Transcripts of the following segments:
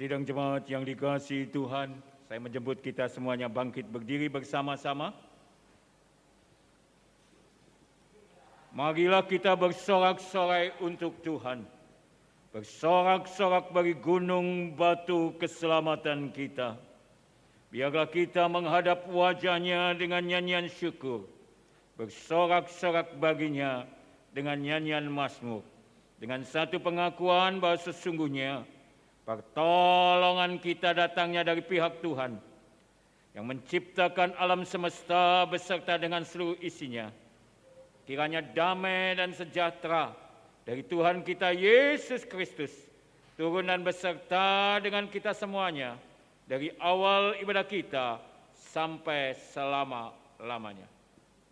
Sidang jemaat yang dikasihi Tuhan, saya menjemput kita semuanya bangkit berdiri bersama-sama. Marilah kita bersorak-sorai untuk Tuhan. Bersorak-sorak bagi gunung batu keselamatan kita. Biarlah kita menghadap wajah-Nya dengan nyanyian syukur. Bersorak-sorak baginya dengan nyanyian mazmur. Dengan satu pengakuan bahwa sesungguhnya pertolongan kita datangnya dari pihak Tuhan yang menciptakan alam semesta beserta dengan seluruh isinya. Kiranya damai dan sejahtera dari Tuhan kita Yesus Kristus turun dan beserta dengan kita semuanya dari awal ibadah kita sampai selama-lamanya.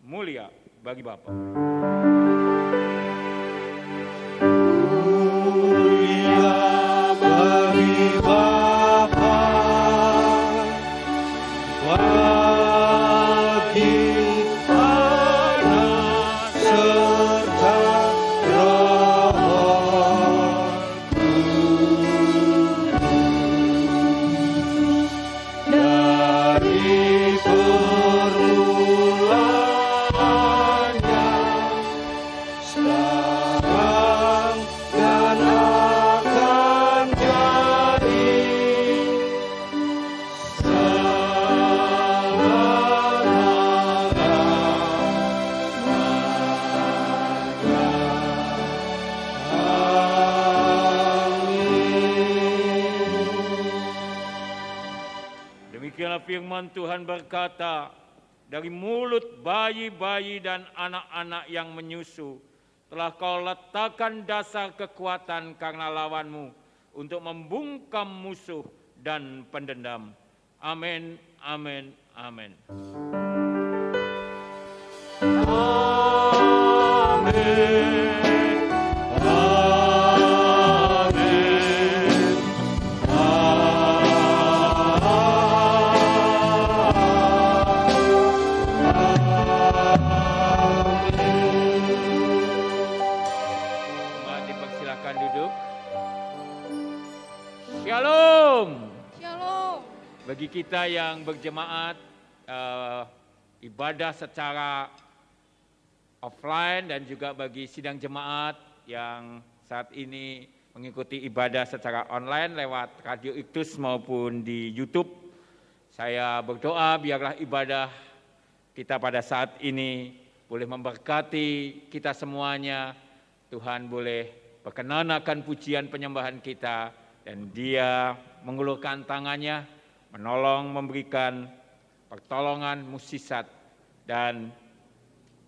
Mulia bagi Bapa. Firman Tuhan berkata, dari mulut bayi-bayi dan anak-anak yang menyusu, telah Kau letakkan dasar kekuatan karena lawanmu untuk membungkam musuh dan pendendam. Amin, amin, amin. Amin. Bagi kita yang berjemaat, ibadah secara offline dan juga bagi sidang jemaat yang saat ini mengikuti ibadah secara online lewat Radio Iktus maupun di YouTube, saya berdoa biarlah ibadah kita pada saat ini boleh memberkati kita semuanya. Tuhan boleh berkenan akan pujian penyembahan kita dan Dia mengulurkan tangannya, menolong, memberikan pertolongan, mukjizat, dan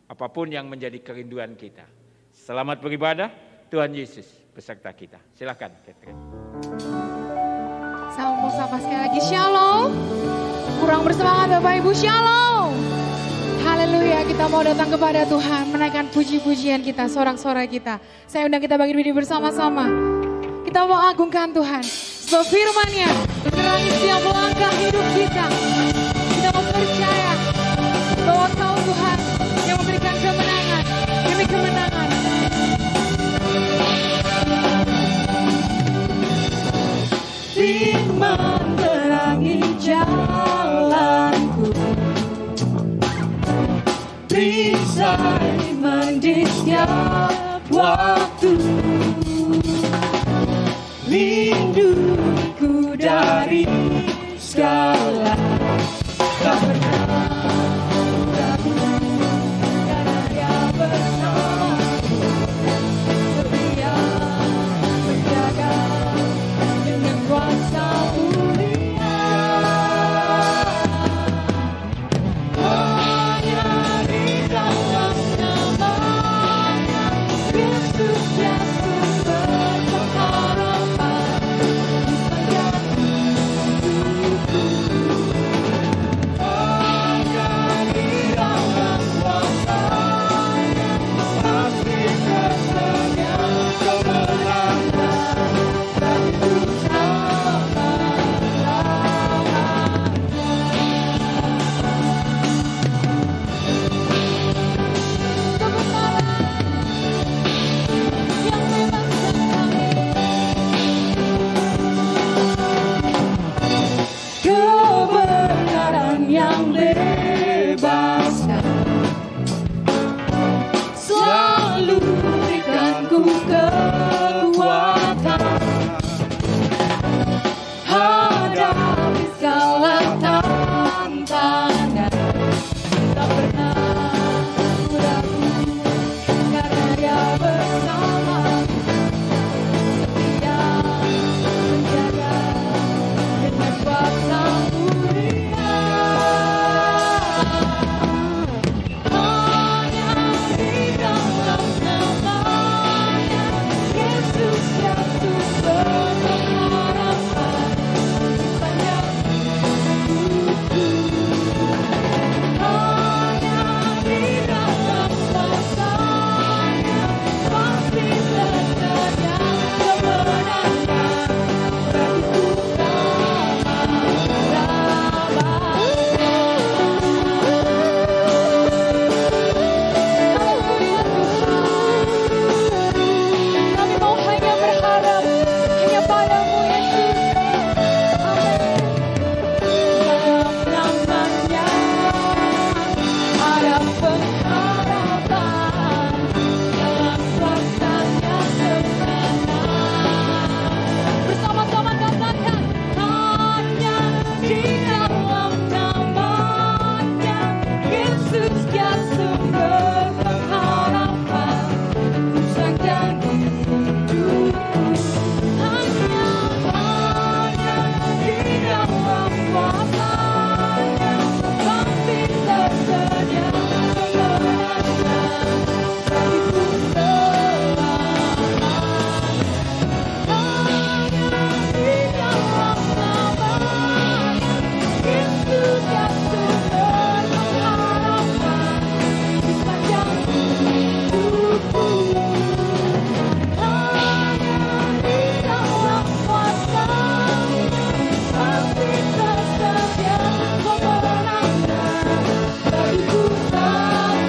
apapun yang menjadi kerinduan kita. Selamat beribadah, Tuhan Yesus beserta kita. Silakan, Catherine. Sama mau sapa sekali lagi, Shalom. Kurang bersemangat Bapak Ibu, Shalom. Haleluya, kita mau datang kepada Tuhan, menaikkan puji-pujian kita, sorak-sorai kita. Saya undang kita bagi diri bersama-sama. Kita mau agungkan Tuhan. Sebab firman-Nya menerangi setiap langkah hidup kita. Kita mau percaya bahwa Kau Tuhan yang memberikan kemenangan demi kemenangan. Firman menerangi jalanku, perisai di setiap waktu. Lindungiku dari segala kebenaran, karena Dia bersamaku, Dia menjaga dengan kuasa mulia. Hanya di dalam nama-Nya Yesus yang berpengharapan. bebaskan. Selalu berikan ku kekuatan hadapi segala tantangan. Tak pernah ragu karena Dia bersama, setia menjaga dengan kuasa mulia. Hanya di dalam nama-Nya Yesus yang sumber pengharapan sepanjang hidupku. Hanya di dalam kuasa-Nya pasti tersedia kemenangan bagiku kami mau hanya berharap hanya padamu Yesus. Amin. Dalam nama-Nya ada pengharapan, dalam kuasa-Nya kemenangan. Bersama-sama katakan, hanya di dalam nama-Nya Yesus yang sumber pengharapan sepanjang hidupku. Hanya di dalam kuasa-Nya pasti tersedia kemenangan bagiku selamanya. Hanya di dalam nama-Nya Yesus yang sumber pengharapan sepanjang hidupku. Hanya di dalam kuasa-Nya pasti tersedia kemenangan bagiku dalam pengharapan,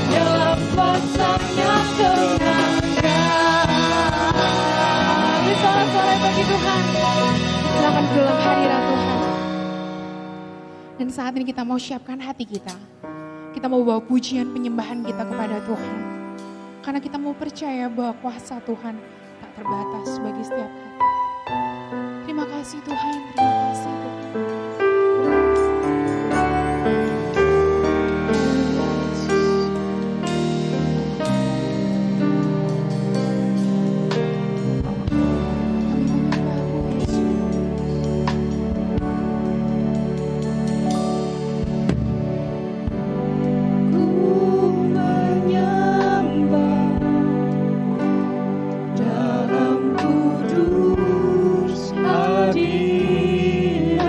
dalam kuasa-Nya kemenangan. Beri sorak-sorai bagi Tuhan. Silakan ke dalam hadirat Tuhan. Dan saat ini kita mau siapkan hati kita. Kita mau bawa pujian penyembahan kita kepada Tuhan. Karena kita mau percaya bahwa kuasa Tuhan tak terbatas bagi setiap hati. Terima kasih Tuhan, terima kasih Tuhan. Dalam kudus hadirat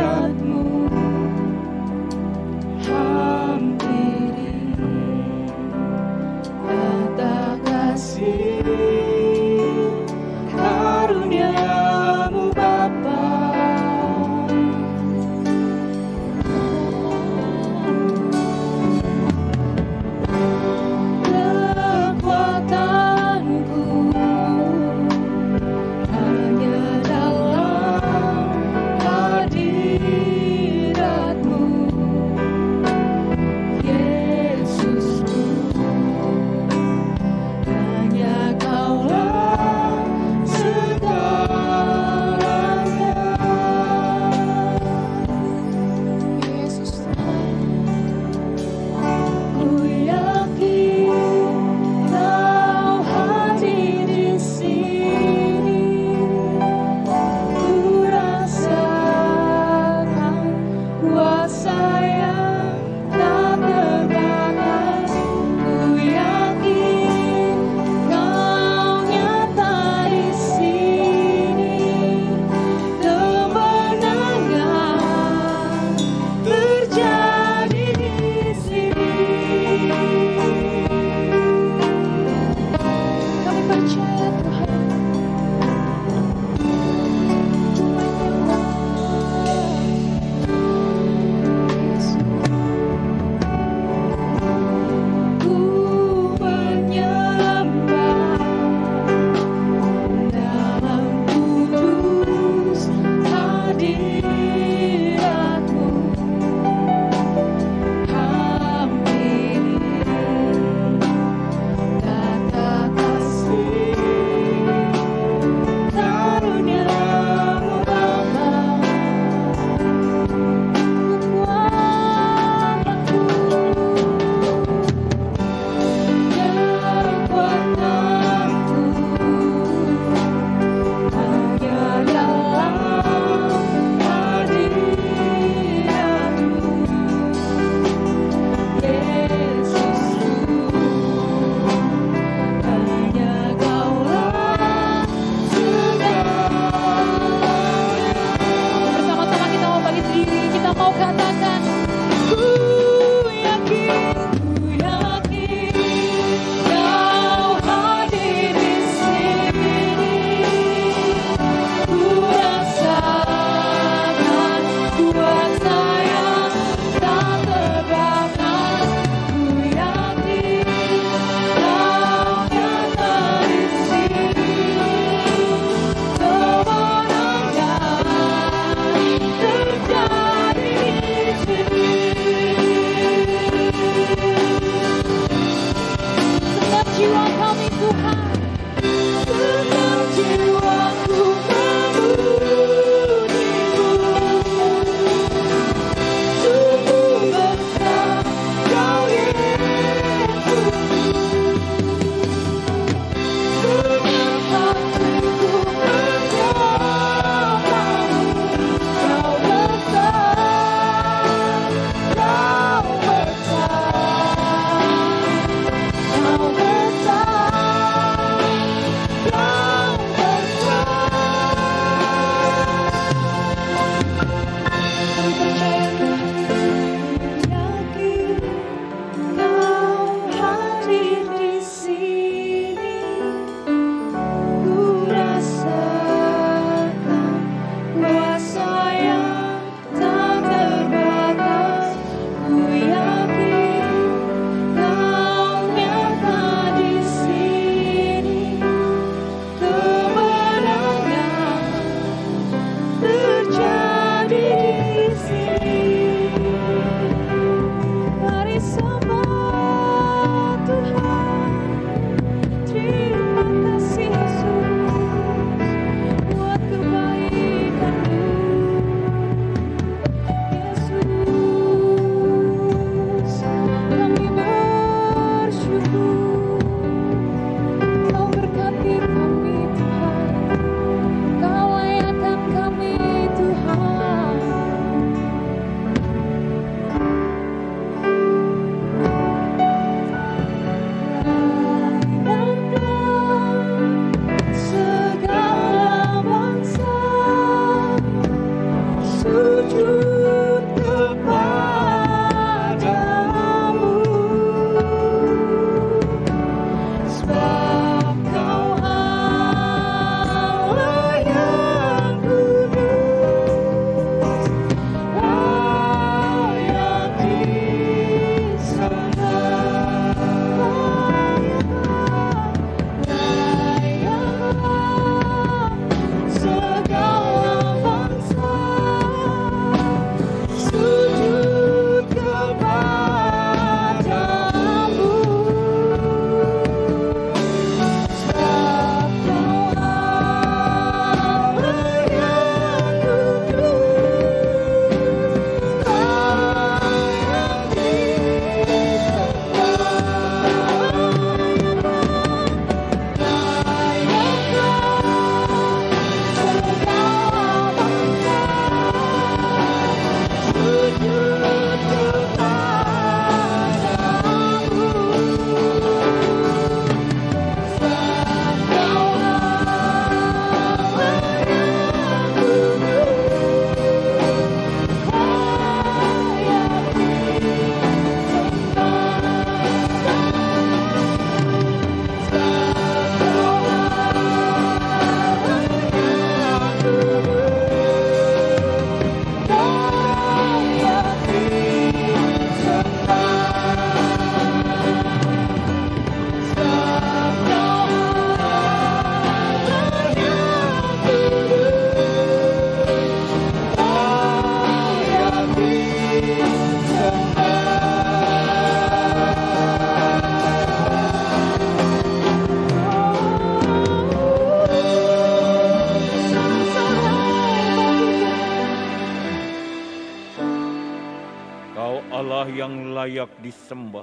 Kau Allah yang layak disembah,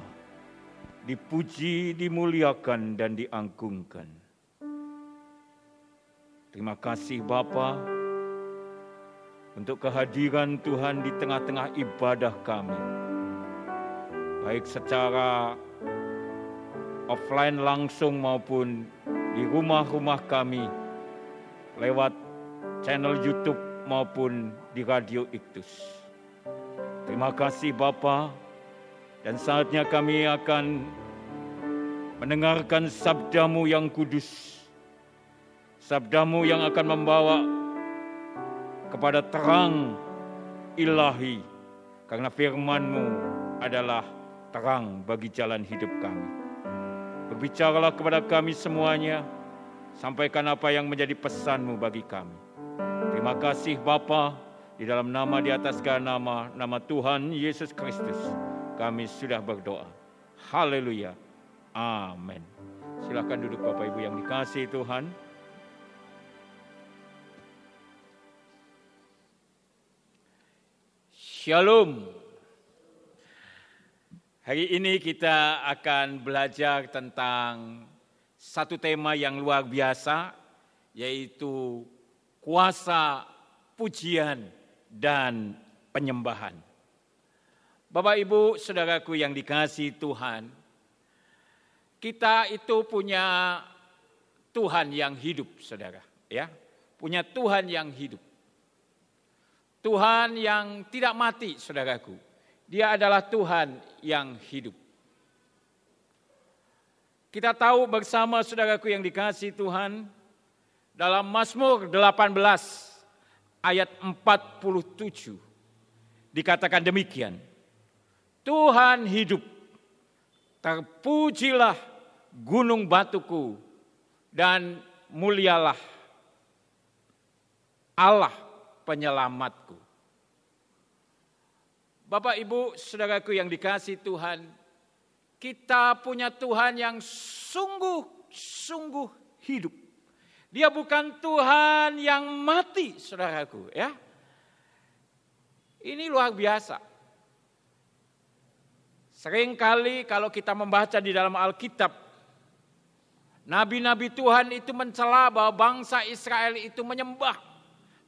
dipuji, dimuliakan, dan diagungkan. Terima kasih Bapa untuk kehadiran Tuhan di tengah-tengah ibadah kami. Baik secara offline langsung maupun di rumah-rumah kami lewat channel YouTube maupun di Radio Iktus. Terima kasih Bapa, dan saatnya kami akan mendengarkan sabda-Mu yang kudus, sabda-Mu yang akan membawa kepada terang ilahi, karena firman-Mu adalah terang bagi jalan hidup kami. Berbicaralah kepada kami semuanya, sampaikan apa yang menjadi pesan-Mu bagi kami. Terima kasih Bapa, di dalam nama di atas segala nama, nama Tuhan Yesus Kristus, kami sudah berdoa. Haleluya. Amin. Silakan duduk Bapak Ibu yang dikasihi Tuhan. Shalom. Hari ini kita akan belajar tentang satu tema yang luar biasa, yaitu kuasa pujian dan penyembahan. Bapak Ibu Saudaraku yang dikasihi Tuhan, kita itu punya Tuhan yang hidup, Saudara, ya. Punya Tuhan yang hidup. Tuhan yang tidak mati, Saudaraku. Dia adalah Tuhan yang hidup. Kita tahu bersama Saudaraku yang dikasihi Tuhan, dalam Mazmur 18 ayat 47 dikatakan demikian. Tuhan hidup, terpujilah gunung batuku dan mulialah Allah penyelamatku. Bapak Ibu Saudaraku yang dikasihi Tuhan, kita punya Tuhan yang sungguh-sungguh hidup. Dia bukan Tuhan yang mati, saudaraku, ya. Ini luar biasa. Seringkali kalau kita membaca di dalam Alkitab, nabi-nabi Tuhan itu mencela bahwa bangsa Israel itu menyembah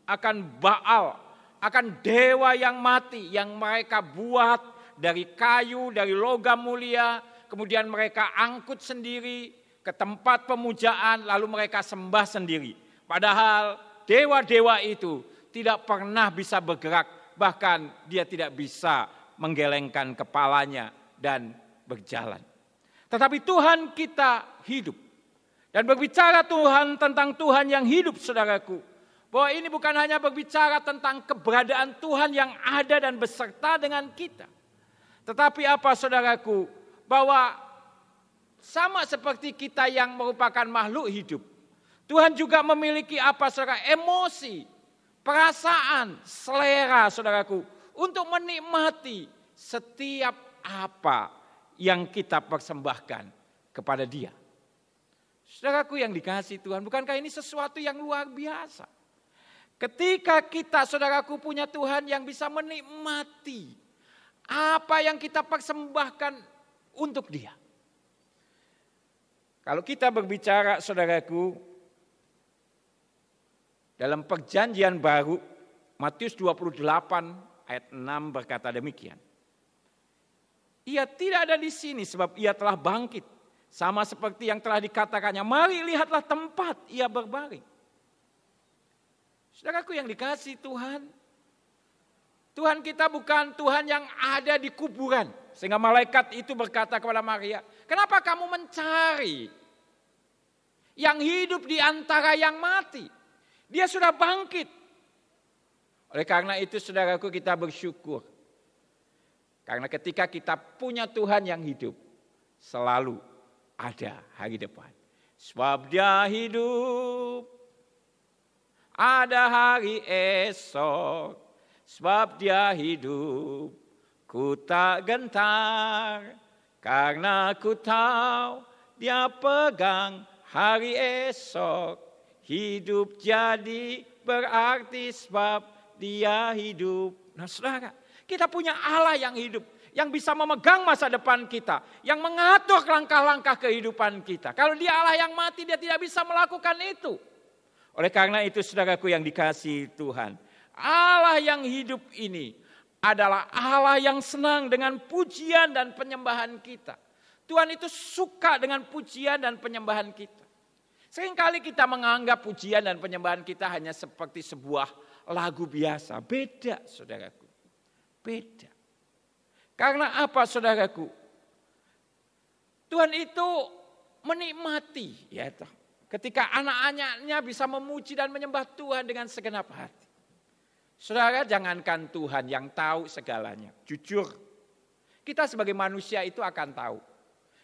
akan Baal, akan dewa yang mati, yang mereka buat dari kayu, dari logam mulia, kemudian mereka angkut sendiri ke tempat pemujaan, lalu mereka sembah sendiri. Padahal dewa-dewa itu tidak pernah bisa bergerak, bahkan dia tidak bisa menggelengkan kepalanya dan berjalan. Tetapi Tuhan kita hidup. Dan berbicara Tuhan tentang Tuhan yang hidup, saudaraku, bahwa ini bukan hanya berbicara tentang keberadaan Tuhan yang ada dan beserta dengan kita. Tetapi apa, saudaraku, bahwa sama seperti kita yang merupakan makhluk hidup, Tuhan juga memiliki apa, saudara, emosi, perasaan, selera, saudaraku, untuk menikmati setiap apa yang kita persembahkan kepada Dia. Saudaraku yang dikasihi Tuhan, bukankah ini sesuatu yang luar biasa? Ketika kita, saudaraku, punya Tuhan yang bisa menikmati apa yang kita persembahkan untuk Dia. Kalau kita berbicara, saudaraku, dalam perjanjian baru, Matius 28 ayat 6 berkata demikian. Ia tidak ada di sini sebab ia telah bangkit. Sama seperti yang telah dikatakannya, mari lihatlah tempat ia berbaring. Saudaraku yang dikasihi Tuhan, Tuhan kita bukan Tuhan yang ada di kuburan. Sehingga malaikat itu berkata kepada Maria, kenapa kamu mencari yang hidup di antara yang mati? Dia sudah bangkit. Oleh karena itu, saudaraku, kita bersyukur. Karena ketika kita punya Tuhan yang hidup, selalu ada hari depan. Sebab Dia hidup, ada hari esok. Sebab Dia hidup, ku tak gentar, karena ku tahu Dia pegang hari esok. Hidup jadi berarti sebab Dia hidup. Nah saudara, Kita punya Allah yang hidup, yang bisa memegang masa depan kita, yang mengatur langkah-langkah kehidupan kita. Kalau dia Allah yang mati, dia tidak bisa melakukan itu. Oleh karena itu saudaraku yang dikasihi Tuhan, Allah yang hidup ini adalah Allah yang senang dengan pujian dan penyembahan kita. Tuhan itu suka dengan pujian dan penyembahan kita. Seringkali kita menganggap pujian dan penyembahan kita hanya seperti sebuah lagu biasa. Beda saudaraku. Beda. Karena apa saudaraku? Tuhan itu menikmati ya, ketika anak-anaknya bisa memuji dan menyembah Tuhan dengan segenap hati. Saudara, jangankan Tuhan yang tahu segalanya. Jujur, kita sebagai manusia itu akan tahu.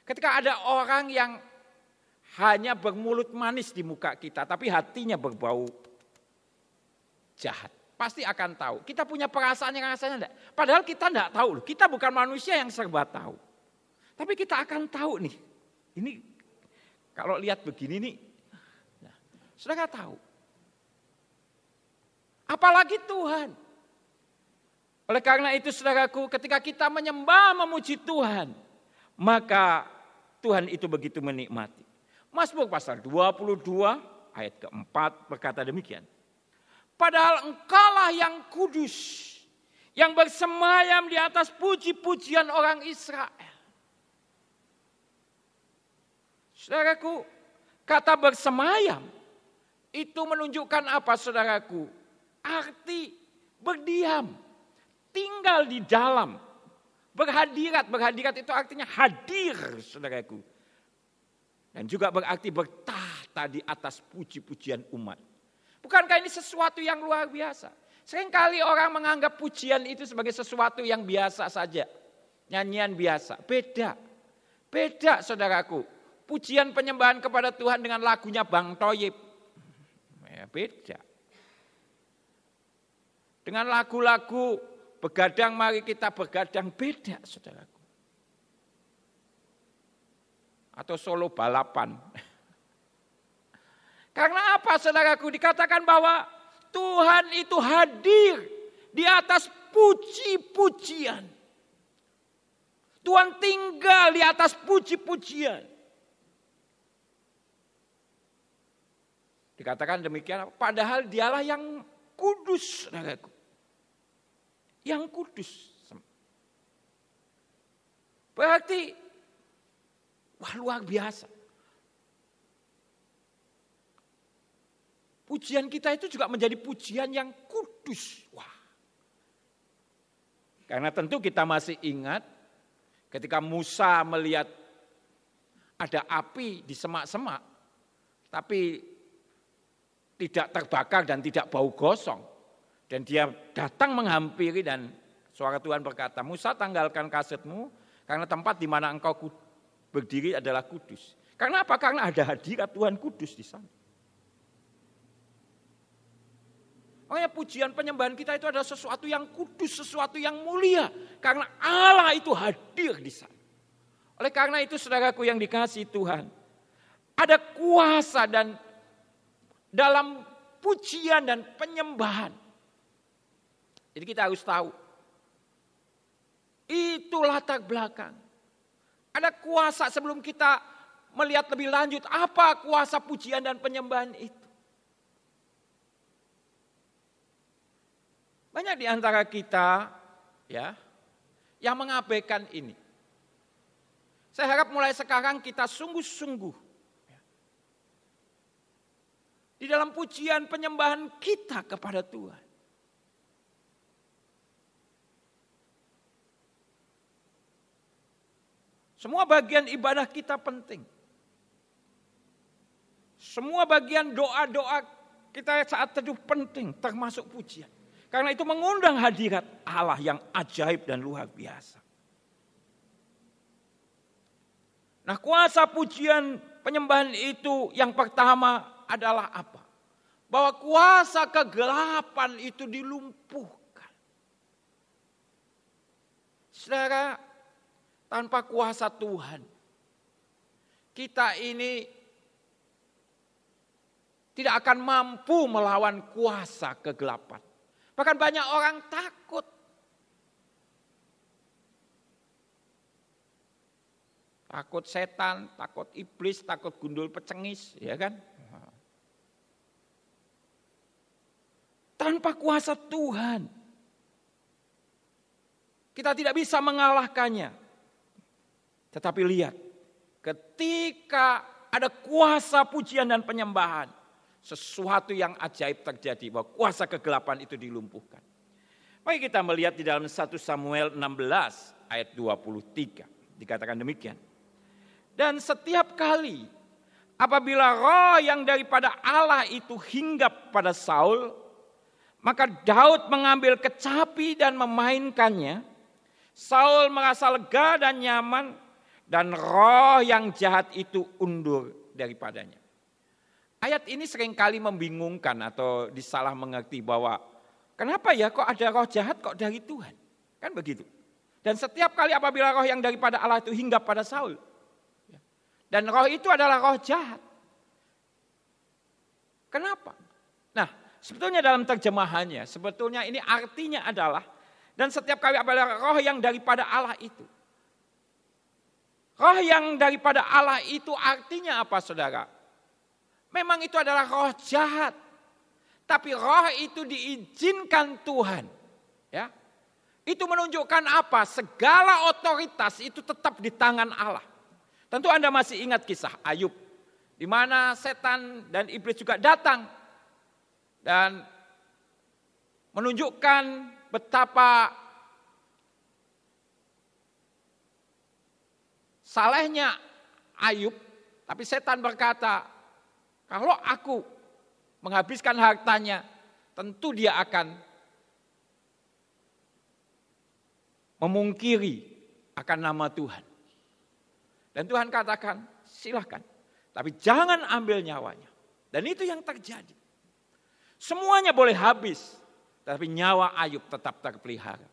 Ketika ada orang yang hanya bermulut manis di muka kita, tapi hatinya berbau jahat. Pasti akan tahu. Kita punya perasaan yang rasanya enggak. Padahal kita enggak tahu. Kita bukan manusia yang serba tahu. Tapi kita akan tahu nih. Ini kalau lihat begini nih. Nah, saudara tahu. Apalagi Tuhan. Oleh karena itu saudaraku, ketika kita menyembah memuji Tuhan, maka Tuhan itu begitu menikmati. Mazmur pasal 22 ayat keempat berkata demikian. Padahal engkaulah yang kudus, yang bersemayam di atas puji-pujian orang Israel. Saudaraku, kata bersemayam itu menunjukkan apa saudaraku? Arti berdiam, tinggal di dalam, berhadirat. Berhadirat itu artinya hadir saudaraku. Dan juga berarti bertahta di atas puji-pujian umat. Bukankah ini sesuatu yang luar biasa? Seringkali orang menganggap pujian itu sebagai sesuatu yang biasa saja. Nyanyian biasa. Beda. Beda saudaraku. Pujian penyembahan kepada Tuhan dengan lagunya Bang Toyib. Ya, beda. Dengan lagu-lagu begadang mari kita begadang. Beda saudaraku. Atau solo balapan. Karena apa saudaraku? Dikatakan bahwa Tuhan itu hadir di atas puji-pujian. Tuhan tinggal di atas puji-pujian. Dikatakan demikian, padahal dialah yang kudus saudaraku. Yang kudus. Berarti, wah luar biasa. Pujian kita itu juga menjadi pujian yang kudus. Wah. Karena tentu kita masih ingat ketika Musa melihat ada api di semak-semak. Tapi tidak terbakar dan tidak bau gosong. Dan dia datang menghampiri dan suara Tuhan berkata, Musa tanggalkan kasetmu karena tempat di mana engkau berdiri adalah kudus. Karena apa? Karena ada hadirat Tuhan kudus di sana. Makanya pujian penyembahan kita itu adalah sesuatu yang kudus, sesuatu yang mulia. Karena Allah itu hadir di sana. Oleh karena itu saudaraku yang dikasihi Tuhan. Ada kuasa dan dalam pujian dan penyembahan. Jadi kita harus tahu. Itu latar belakang. Ada kuasa sebelum kita melihat lebih lanjut. Apa kuasa pujian dan penyembahan itu? Banyak di antara kita ya yang mengabaikan ini. Saya harap mulai sekarang kita sungguh-sungguh di dalam pujian penyembahan kita kepada Tuhan. Semua bagian ibadah kita penting. Semua bagian doa-doa kita saat teduh penting, termasuk pujian. Karena itu mengundang hadirat Allah yang ajaib dan luar biasa. Nah, kuasa pujian penyembahan itu yang pertama adalah apa? Bahwa kuasa kegelapan itu dilumpuhkan. Saudara, tanpa kuasa Tuhan, kita ini tidak akan mampu melawan kuasa kegelapan. Bahkan banyak orang takut. takut setan, takut iblis, takut gundul pecengis, ya kan? Tanpa kuasa Tuhan, kita tidak bisa mengalahkannya. Tetapi lihat, ketika ada kuasa pujian dan penyembahan, sesuatu yang ajaib terjadi, bahwa kuasa kegelapan itu dilumpuhkan. Mari kita melihat di dalam 1 Samuel 16 ayat 23, dikatakan demikian. Dan setiap kali apabila roh yang daripada Allah itu hinggap pada Saul, maka Daud mengambil kecapi dan memainkannya. Saul merasa lega dan nyaman, dan roh yang jahat itu undur daripadanya. Ayat ini seringkali membingungkan atau disalah mengerti bahwa kenapa ya kok ada roh jahat kok dari Tuhan? Kan begitu. Dan setiap kali apabila roh yang daripada Allah itu hinggap pada Saul. Dan roh itu adalah roh jahat. Kenapa? Nah, sebetulnya dalam terjemahannya, sebetulnya ini artinya adalah, dan setiap kali apabila roh yang daripada Allah itu. Roh yang daripada Allah itu artinya apa, saudara? Memang itu adalah roh jahat. Tapi roh itu diizinkan Tuhan. Ya. Itu menunjukkan apa? Segala otoritas itu tetap di tangan Allah. Tentu Anda masih ingat kisah Ayub. Di mana setan dan iblis juga datang. Dan menunjukkan betapa salehnya Ayub. Tapi setan berkata, kalau aku menghabiskan hartanya, tentu dia akan memungkiri akan nama Tuhan. Dan Tuhan katakan, silahkan. Tapi jangan ambil nyawanya. Dan itu yang terjadi. Semuanya boleh habis. Tapi nyawa Ayub tetap terpelihara.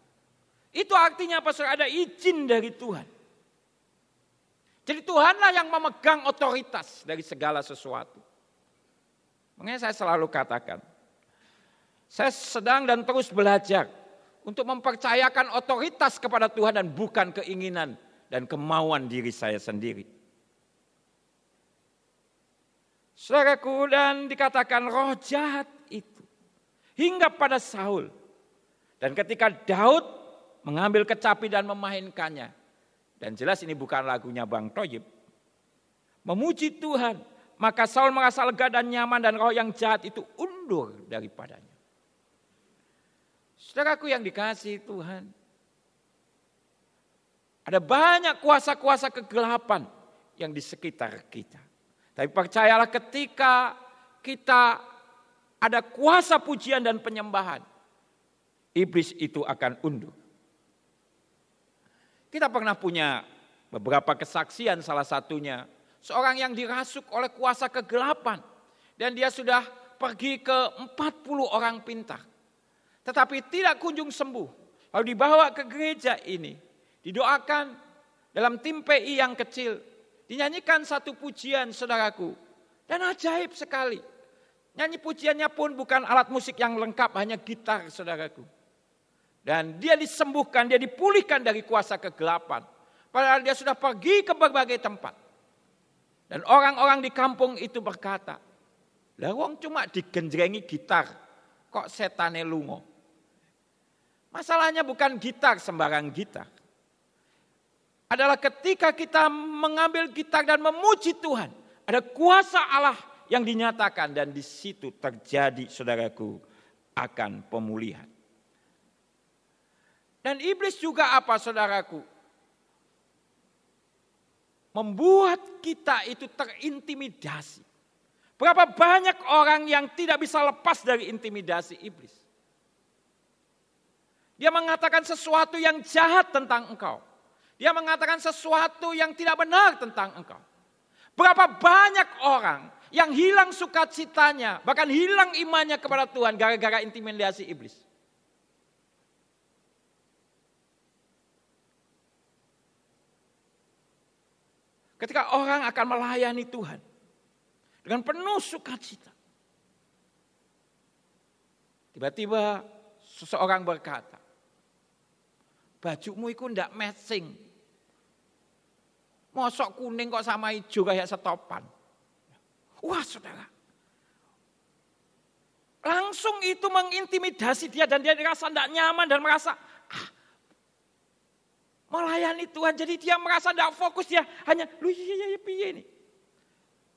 Itu artinya apa? Ada izin dari Tuhan. Jadi Tuhanlah yang memegang otoritas dari segala sesuatu. Makanya saya selalu katakan, saya sedang dan terus belajar untuk mempercayakan otoritas kepada Tuhan dan bukan keinginan dan kemauan diri saya sendiri. Saudaraku, dan dikatakan roh jahat itu hingga pada Saul. Dan ketika Daud mengambil kecapi dan memainkannya, dan jelas ini bukan lagunya Bang Toyib, memuji Tuhan, maka Saul merasa lega dan nyaman dan roh yang jahat itu undur daripadanya. Saudaraku yang dikasihi Tuhan, ada banyak kuasa-kuasa kegelapan yang di sekitar kita. Tapi percayalah ketika kita ada kuasa pujian dan penyembahan, iblis itu akan undur. Kita pernah punya beberapa kesaksian, salah satunya seorang yang dirasuk oleh kuasa kegelapan. Dan dia sudah pergi ke 40 orang pintar. Tetapi tidak kunjung sembuh. Lalu dibawa ke gereja ini. Didoakan dalam tim PI yang kecil. Dinyanyikan satu pujian, saudaraku. Dan ajaib sekali. Nyanyi pujiannya pun bukan alat musik yang lengkap, hanya gitar, saudaraku. Dan dia disembuhkan, dia dipulihkan dari kuasa kegelapan. Padahal dia sudah pergi ke berbagai tempat. Dan orang-orang di kampung itu berkata, lah wong cuma digenjrengi gitar, kok setane lungo. Masalahnya bukan gitar sembarang gitar. Adalah ketika kita mengambil gitar dan memuji Tuhan, ada kuasa Allah yang dinyatakan dan di situ terjadi, saudaraku, akan pemulihan. Dan iblis juga apa, saudaraku? Membuat kita itu terintimidasi. Berapa banyak orang yang tidak bisa lepas dari intimidasi iblis. Dia mengatakan sesuatu yang jahat tentang engkau. Dia mengatakan sesuatu yang tidak benar tentang engkau. Berapa banyak orang yang hilang sukacitanya, bahkan hilang imannya kepada Tuhan gara-gara intimidasi iblis. Ketika orang akan melayani Tuhan dengan penuh sukacita. Tiba-tiba seseorang berkata, bajumu itu tidak matching Mosok kuning kok sama hijau kayak setopan. Wah saudara. Langsung itu mengintimidasi dia dan dia merasa tidak nyaman dan merasa melayani Tuhan. Jadi dia merasa tidak fokus, dia hanya piye ini.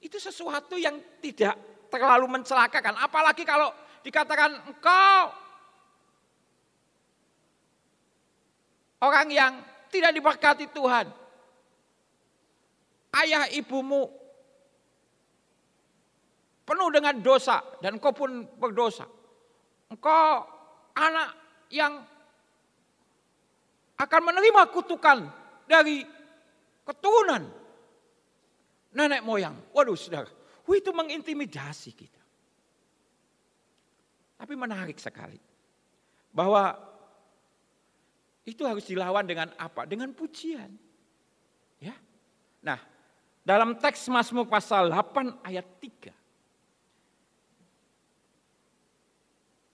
Itu sesuatu yang tidak terlalu mencelakakan. Apalagi kalau dikatakan engkau orang yang tidak diberkati Tuhan. Ayah ibumu penuh dengan dosa dan engkau pun berdosa. Engkau anak yang akan menerima kutukan dari keturunan nenek moyang. Waduh saudara, itu mengintimidasi kita. Tapi menarik sekali bahwa itu harus dilawan dengan apa? Dengan pujian. Ya. Nah, dalam teks Mazmur pasal 8 ayat 3.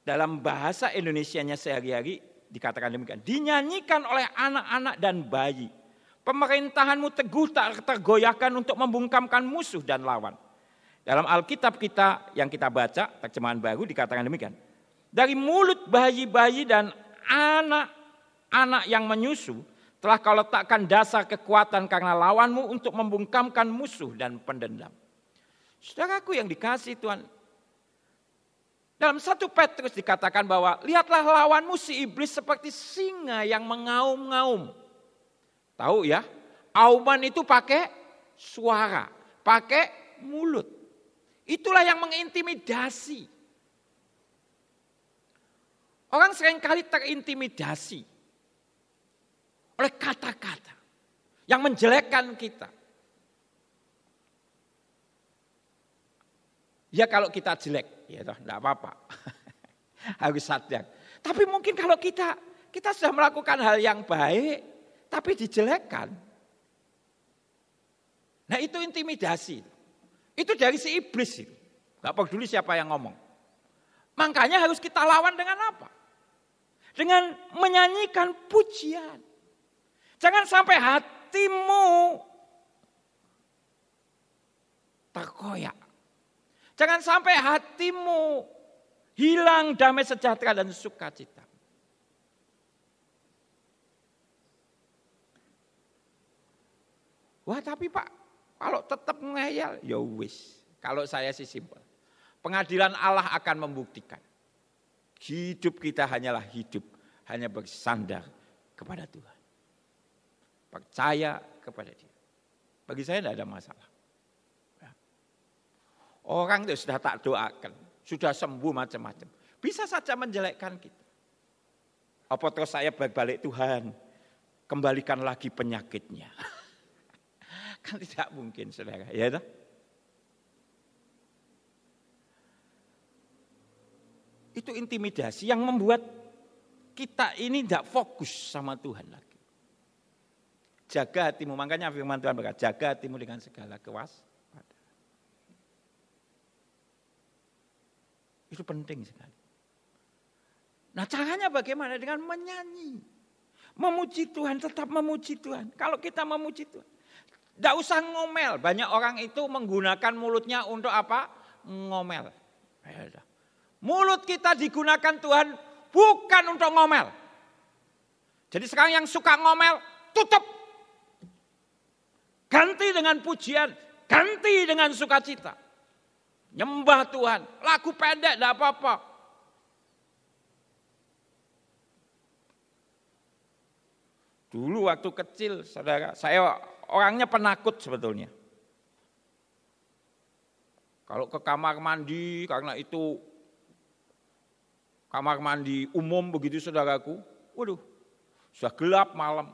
Dalam bahasa Indonesianya sehari-hari dikatakan demikian. Dinyanyikan oleh anak-anak dan bayi. Pemerintahanmu teguh tak tergoyahkan untuk membungkamkan musuh dan lawan. Dalam Alkitab kita yang kita baca, terjemahan baru dikatakan demikian. Dari mulut bayi-bayi dan anak-anak yang menyusu, telah kau letakkan dasar kekuatan karena lawanmu untuk membungkamkan musuh dan pendendam. Saudaraku yang dikasihi Tuhan, dalam 1 Petrus dikatakan bahwa lihatlah lawanmu si iblis seperti singa yang mengaum-ngaum. Tahu ya, auman itu pakai suara, pakai mulut. Itulah yang mengintimidasi. Orang seringkali terintimidasi oleh kata-kata yang menjelekkan kita. Ya kalau kita jelek, ya toh enggak apa-apa. Harus sadar. Tapi mungkin kalau kita sudah melakukan hal yang baik, tapi dijelekkan. Nah itu intimidasi. Itu dari si iblis itu. Enggak peduli siapa yang ngomong. Makanya harus kita lawan dengan apa? Dengan menyanyikan pujian. Jangan sampai hatimu terkoyak. Jangan sampai hatimu hilang damai sejahtera dan sukacita. Wah tapi Pak, kalau tetap ngeyel, ya wis. Kalau saya sih simpel. Pengadilan Allah akan membuktikan. Hidup kita hanyalah hidup, hanya bersandar kepada Tuhan. Percaya kepada Dia. Bagi saya tidak ada masalah. Orang itu sudah tak doakan, sudah sembuh macam-macam. Bisa saja menjelekkan kita. Apa terus saya balik Tuhan, kembalikan lagi penyakitnya. Kan tidak mungkin saudara, ya toh? Itu intimidasi yang membuat kita ini tidak fokus sama Tuhan lagi. Jaga hatimu, makanya firman Tuhan berkata, jaga hatimu dengan segala kewaspadaan. Itu penting sekali. Nah caranya bagaimana? Dengan menyanyi. Memuji Tuhan, tetap memuji Tuhan. Kalau kita memuji Tuhan. Tidak usah ngomel. Banyak orang itu menggunakan mulutnya untuk apa? Ngomel. Mulut kita digunakan Tuhan bukan untuk ngomel. Jadi sekarang yang suka ngomel, tutup. Ganti dengan pujian, ganti dengan sukacita. Nyembah Tuhan, lagu pendek tidak apa-apa. Dulu waktu kecil, saudara, saya orangnya penakut sebetulnya. Kalau ke kamar mandi, karena itu kamar mandi umum begitu saudaraku, waduh, sudah gelap malam.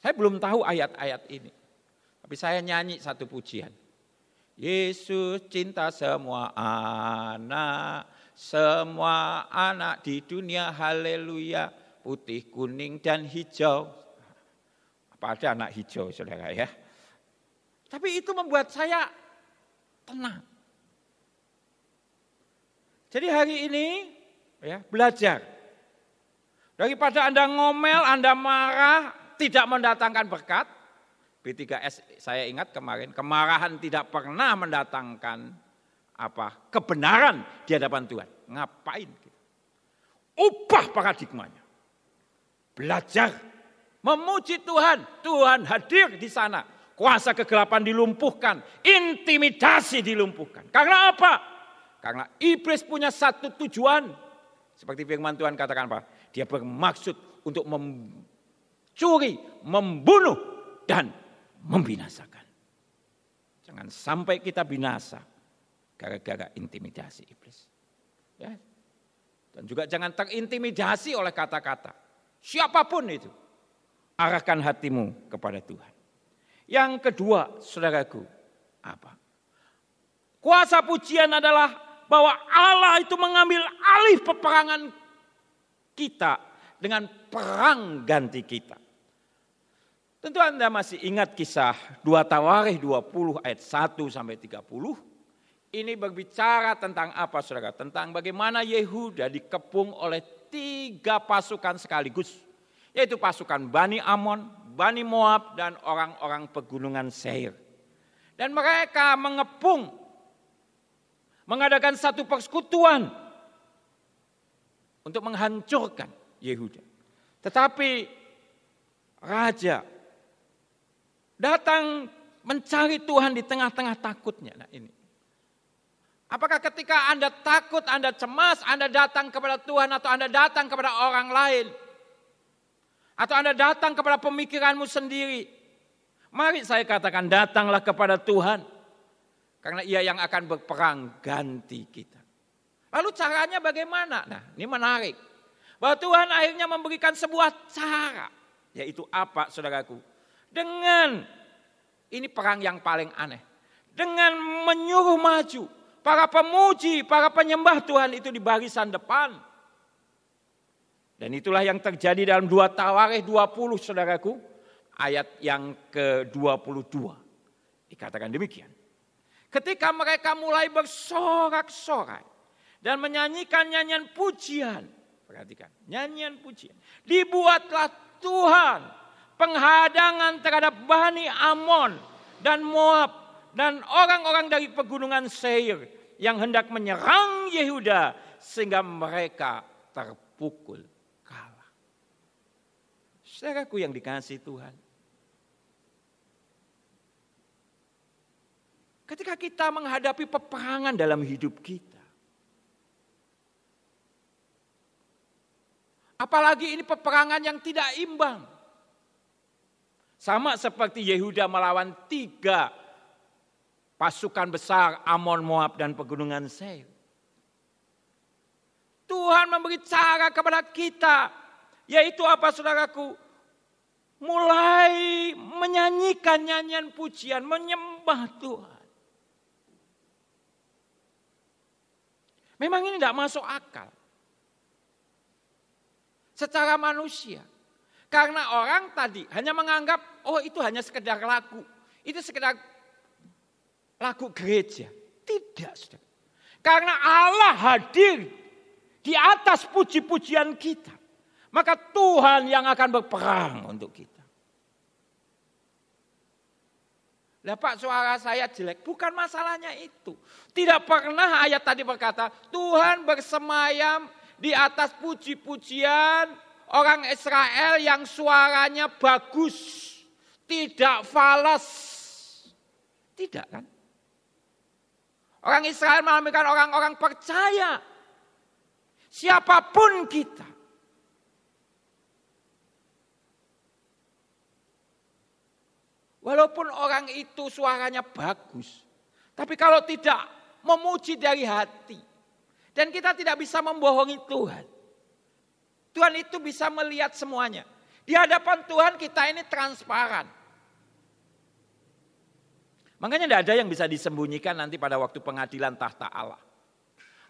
Saya belum tahu ayat-ayat ini, tapi saya nyanyi satu pujian. Yesus cinta semua anak di dunia, haleluya, putih, kuning, dan hijau. Apa ada anak hijau saudara ya. Tapi itu membuat saya tenang. Jadi hari ini ya belajar. Daripada Anda ngomel, Anda marah, tidak mendatangkan berkat. B3S saya ingat kemarin, kemarahan tidak pernah mendatangkan kebenaran di hadapan Tuhan. Ngapain kita? Ubah paradigmanya. Belajar memuji Tuhan. Tuhan hadir di sana. Kuasa kegelapan dilumpuhkan, intimidasi dilumpuhkan. Karena apa? Karena iblis punya satu tujuan. Seperti firman Tuhan katakan apa? Dia bermaksud untuk mencuri, membunuh, dan membinasakan. Jangan sampai kita binasa gara-gara intimidasi iblis. Ya. Dan juga jangan terintimidasi oleh kata-kata. Siapapun itu. Arahkan hatimu kepada Tuhan. Yang kedua, saudaraku, apa? Kuasa pujian adalah bahwa Allah itu mengambil alih peperangan kita dengan perang ganti kita. Tentu Anda masih ingat kisah 2 Tawarikh 20 ayat 1 sampai 30. Ini berbicara tentang apa, saudara? Tentang bagaimana Yehuda dikepung oleh 3 pasukan sekaligus. Yaitu pasukan Bani Amon, Bani Moab, dan orang-orang pegunungan Seir. Dan mereka mengadakan satu persekutuan untuk menghancurkan Yehuda. Tetapi raja datang mencari Tuhan di tengah-tengah takutnya. Nah ini. Apakah ketika Anda takut, Anda cemas, Anda datang kepada Tuhan atau Anda datang kepada orang lain? Atau Anda datang kepada pemikiranmu sendiri? Mari saya katakan datanglah kepada Tuhan. Karena ia yang akan berperang ganti kita. Lalu caranya bagaimana? Nah ini menarik. Bahwa Tuhan akhirnya memberikan sebuah cara. Yaitu apa saudaraku? Dengan, ini perang yang paling aneh. Dengan menyuruh maju para pemuji, para penyembah Tuhan itu di barisan depan. Dan itulah yang terjadi dalam 2 Tawarikh 20 saudaraku. Ayat yang ke-22. Dikatakan demikian. Ketika mereka mulai bersorak-sorai. Dan menyanyikan nyanyian pujian. Perhatikan, nyanyian pujian. Dibuatlah Tuhan penghadangan terhadap Bani Amon dan Moab. Dan orang-orang dari pegunungan Seir. Yang hendak menyerang Yehuda. Sehingga mereka terpukul. Saudaraku yang dikasihi Tuhan. Ketika kita menghadapi peperangan dalam hidup kita. Apalagi ini peperangan yang tidak imbang. Sama seperti Yehuda melawan 3 pasukan besar Amon, Moab, dan pegunungan Seir. Tuhan memberi cara kepada kita. Yaitu apa saudaraku? Mulai menyanyikan nyanyian pujian, menyembah Tuhan. Memang ini tidak masuk akal. Secara manusia. Karena orang tadi hanya menganggap, oh itu hanya sekedar lagu. Itu sekedar lagu gereja. Tidak, saudara. Karena Allah hadir di atas puji-pujian kita. Maka Tuhan yang akan berperang untuk kita. Lah Pak, suara saya jelek. Bukan masalahnya itu. Tidak pernah ayat tadi berkata, Tuhan bersemayam di atas puji-pujian orang Israel yang suaranya bagus. Tidak falas. Tidak kan? Orang Israel menampilkan orang-orang percaya. Siapapun kita. Walaupun orang itu suaranya bagus. Tapi kalau tidak memuji dari hati. Dan kita tidak bisa membohongi Tuhan. Tuhan itu bisa melihat semuanya. Di hadapan Tuhan kita ini transparan. Makanya tidak ada yang bisa disembunyikan nanti pada waktu pengadilan tahta Allah.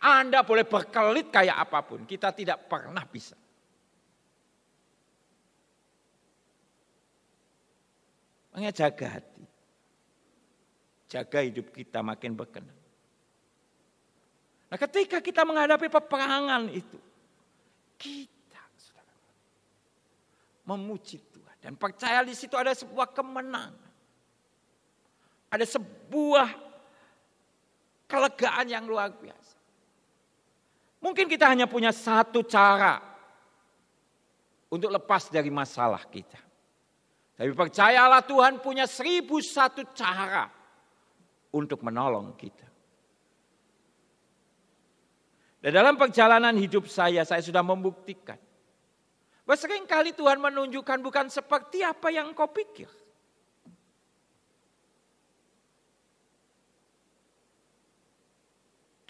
Anda boleh berkelit kayak apapun. Kita tidak pernah bisa. Makanya jaga hati. Jaga hidup kita makin berkenan. Nah ketika kita menghadapi peperangan itu. Kita saudara, memuji Tuhan. Dan percaya di situ ada sebuah kemenangan. Ada sebuah kelegaan yang luar biasa. Mungkin kita hanya punya satu cara untuk lepas dari masalah kita. Tapi percayalah Tuhan punya 1001 cara untuk menolong kita. Dan dalam perjalanan hidup saya sudah membuktikan bahwa seringkali Tuhan menunjukkan bukan seperti apa yang kau pikir.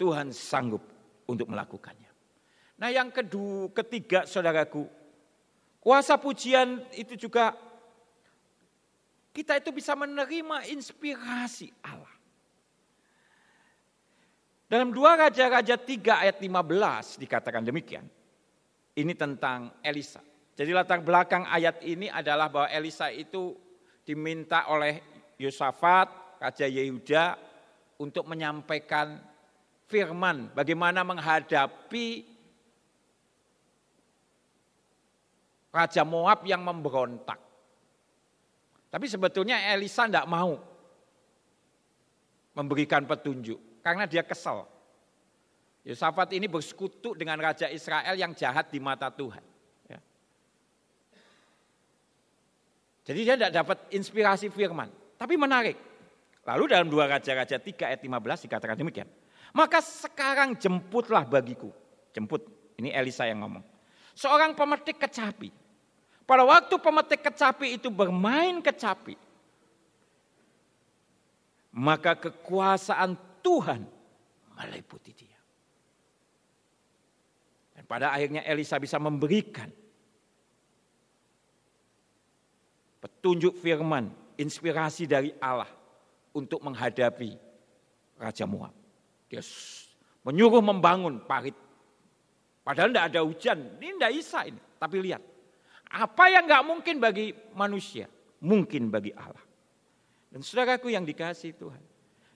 Tuhan sanggup untuk melakukannya. Nah yang ketiga saudaraku, kuasa pujian itu juga kita itu bisa menerima inspirasi Allah. Dalam 2 Raja-Raja 3 ayat 15 dikatakan demikian. Ini tentang Elisa. Jadi latar belakang ayat ini adalah bahwa Elisa itu diminta oleh Yosafat, Raja Yehuda untuk menyampaikan firman bagaimana menghadapi Raja Moab yang memberontak. Tapi sebetulnya Elisa tidak mau memberikan petunjuk karena dia kesal. Yosafat ini bersekutu dengan Raja Israel yang jahat di mata Tuhan. Ya. Jadi dia tidak dapat inspirasi firman. Tapi menarik. Lalu dalam 2 Raja-Raja 3 ayat 15 dikatakan demikian. Maka sekarang jemputlah bagiku. Jemput, ini Elisa yang ngomong. Seorang pemetik kecapi. Pada waktu pemetik kecapi itu bermain kecapi. Maka kekuasaan Tuhan meliputi dia. Dan pada akhirnya Elisa bisa memberikan petunjuk firman, inspirasi dari Allah untuk menghadapi Raja Moab. Dia menyuruh membangun parit. Padahal tidak ada hujan, ini tidak bisa ini. Tapi lihat, apa yang gak mungkin bagi manusia, mungkin bagi Allah. Dan saudaraku yang dikasihi Tuhan.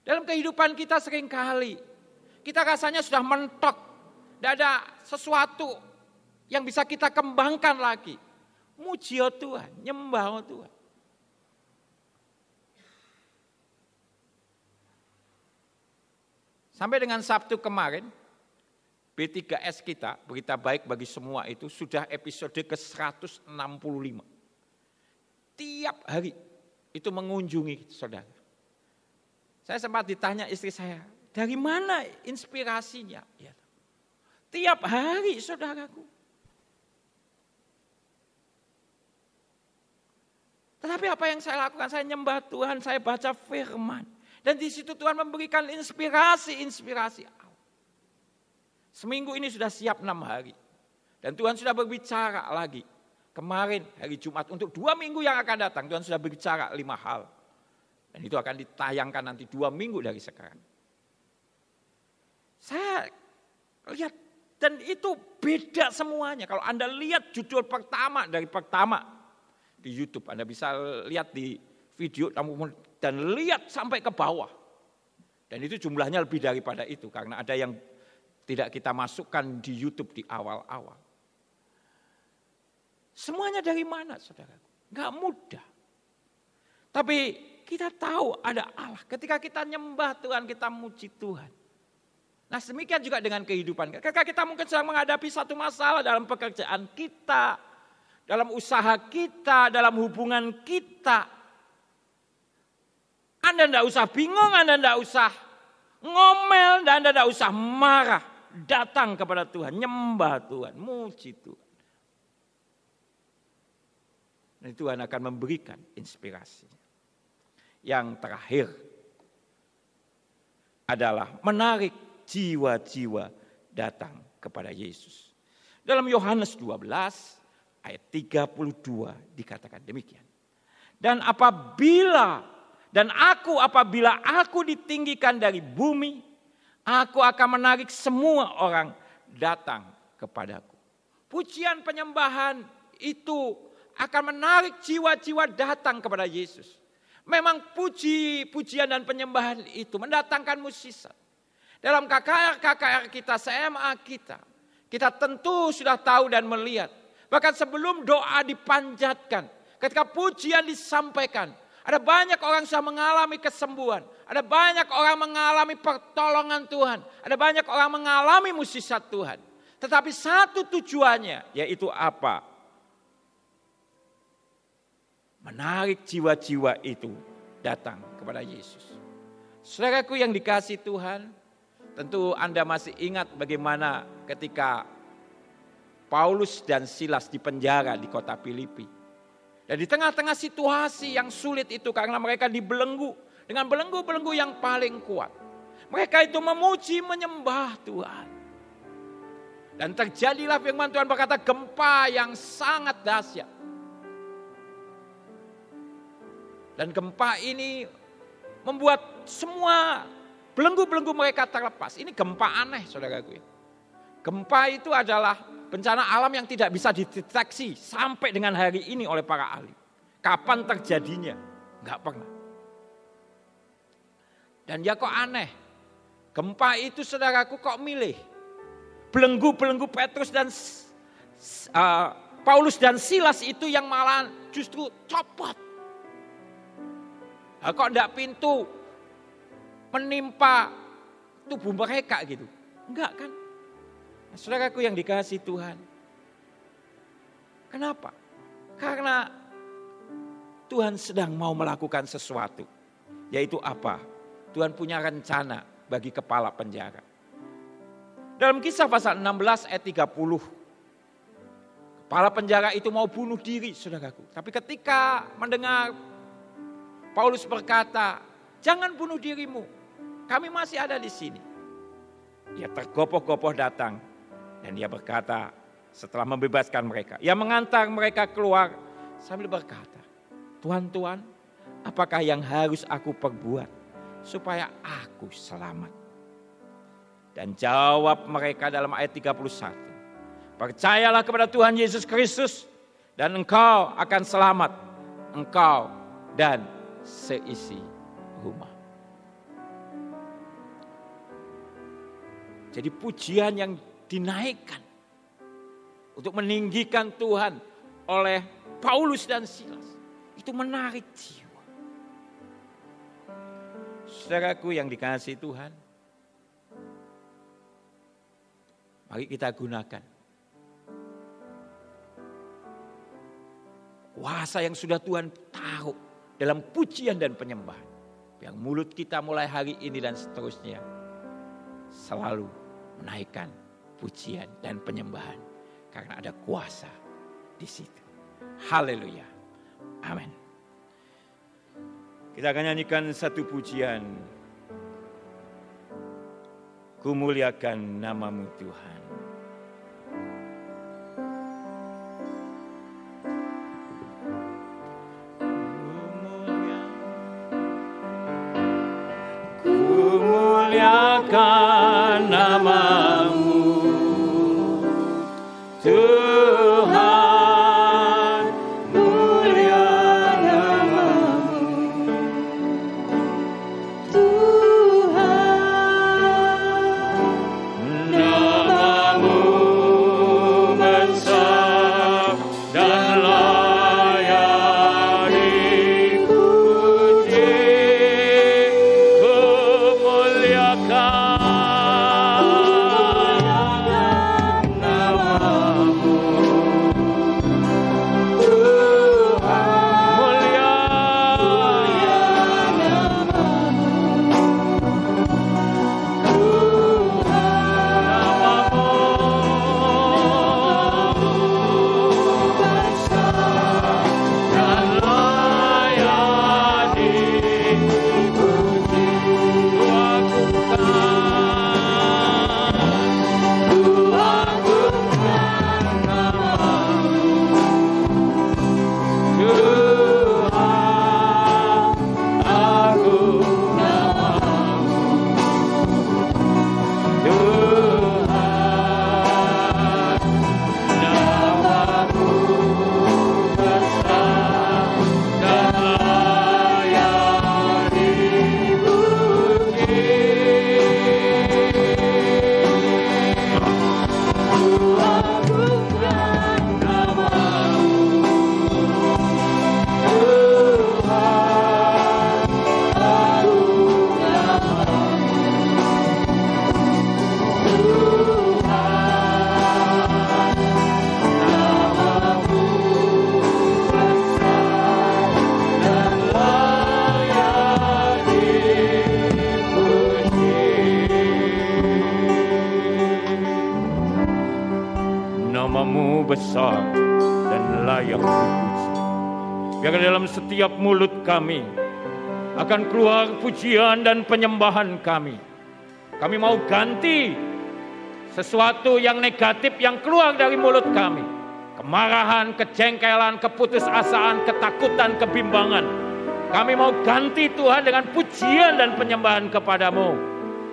Dalam kehidupan kita seringkali, kita rasanya sudah mentok. Tidak ada sesuatu yang bisa kita kembangkan lagi. Muji Tuhan, nyembah Tuhan. Sampai dengan Sabtu kemarin, B3S kita, berita baik bagi semua itu sudah episode ke-165. Tiap hari itu mengunjungi saudara. Saya sempat ditanya istri saya, dari mana inspirasinya? Ya. Tiap hari saudaraku. Tetapi apa yang saya lakukan? Saya nyembah Tuhan, saya baca firman. Dan di situ Tuhan memberikan inspirasi Allah. Seminggu ini sudah siap 6 hari. Dan Tuhan sudah berbicara lagi. Kemarin hari Jumat untuk 2 minggu yang akan datang. Tuhan sudah berbicara 5 hal. Dan itu akan ditayangkan nanti 2 minggu dari sekarang. Saya lihat dan itu beda semuanya. Kalau Anda lihat judul pertama dari pertama di YouTube. Anda bisa lihat di video dan lihat sampai ke bawah. Dan itu jumlahnya lebih daripada itu. Karena ada yang tidak kita masukkan di YouTube di awal-awal. Semuanya dari mana saudara? Gak mudah. Tapi kita tahu ada Allah. Ketika kita nyembah Tuhan, kita muji Tuhan. Nah demikian juga dengan kehidupan. Ketika kita mungkin sedang menghadapi satu masalah dalam pekerjaan kita. Dalam usaha kita, dalam hubungan kita. Anda tidak usah bingung, Anda tidak usah ngomel, dan Anda tidak usah marah. Datang kepada Tuhan, nyembah Tuhan, muji Tuhan. Dan Tuhan akan memberikan inspirasi. Yang terakhir adalah menarik jiwa-jiwa datang kepada Yesus. Dalam Yohanes 12 ayat 32 dikatakan demikian. Dan apabila aku ditinggikan dari bumi, aku akan menarik semua orang datang kepadaku. Pujian penyembahan itu akan menarik jiwa-jiwa datang kepada Yesus. Memang pujian dan penyembahan itu mendatangkan mukjizat. Dalam KKR kita, SMA kita tentu sudah tahu dan melihat. Bahkan sebelum doa dipanjatkan, ketika pujian disampaikan, ada banyak orang sudah mengalami kesembuhan. Ada banyak orang mengalami pertolongan Tuhan. Ada banyak orang mengalami mukjizat Tuhan. Tetapi satu tujuannya, yaitu apa? Menarik jiwa-jiwa itu datang kepada Yesus. Saudaraku yang dikasihi Tuhan, tentu Anda masih ingat bagaimana ketika Paulus dan Silas dipenjara di kota Filipi. Dan di tengah-tengah situasi yang sulit itu karena mereka dibelenggu dengan belenggu-belenggu yang paling kuat. Mereka itu memuji menyembah Tuhan. Dan terjadilah firman Tuhan berkata gempa yang sangat dahsyat. Dan gempa ini membuat semua belenggu-belenggu mereka terlepas. Ini gempa aneh saudaraku. Gempa itu adalah bencana alam yang tidak bisa dideteksi sampai dengan hari ini oleh para ahli. Kapan terjadinya? Enggak pernah. Dan ya kok aneh. Gempa itu saudaraku kok milih. Belenggu-belenggu Petrus dan Paulus dan Silas itu yang malah justru copot. Kok enggak pintu menimpa tubuh mereka gitu. Enggak kan? Nah, saudaraku yang dikasihi Tuhan. Kenapa? Karena Tuhan sedang mau melakukan sesuatu. Yaitu apa? Tuhan punya rencana bagi kepala penjara. Dalam Kisah pasal 16 ayat 30. Kepala penjara itu mau bunuh diri saudaraku. Tapi ketika mendengar Paulus berkata, jangan bunuh dirimu, kami masih ada di sini. Dia tergopoh-gopoh datang dan dia berkata setelah membebaskan mereka. Ia mengantar mereka keluar sambil berkata, Tuhan, apakah yang harus aku perbuat supaya aku selamat? Dan jawab mereka dalam ayat 31. Percayalah kepada Tuhan Yesus Kristus dan engkau akan selamat. Engkau dan seisi rumah. Jadi pujian yang dinaikkan untuk meninggikan Tuhan oleh Paulus dan Silas itu menarik jiwa. Saudaraku yang dikasihi Tuhan, mari kita gunakan kuasa yang sudah Tuhan taruh dalam pujian dan penyembahan. Yang mulut kita mulai hari ini dan seterusnya selalu menaikkan pujian dan penyembahan. Karena ada kuasa di situ. Haleluya. Amin. Kita akan nyanyikan satu pujian. Kumuliakan namamu Tuhan. Kumuliakan namamu Tuhan, mulia namamu Tuhan, namamu Allah yang kudus. Biar dalam setiap mulut kami akan keluar pujian dan penyembahan kami. Kami mau ganti sesuatu yang negatif yang keluar dari mulut kami. Kemarahan, kejengkelan, keputusasaan, ketakutan, kebimbangan. Kami mau ganti Tuhan dengan pujian dan penyembahan kepadamu.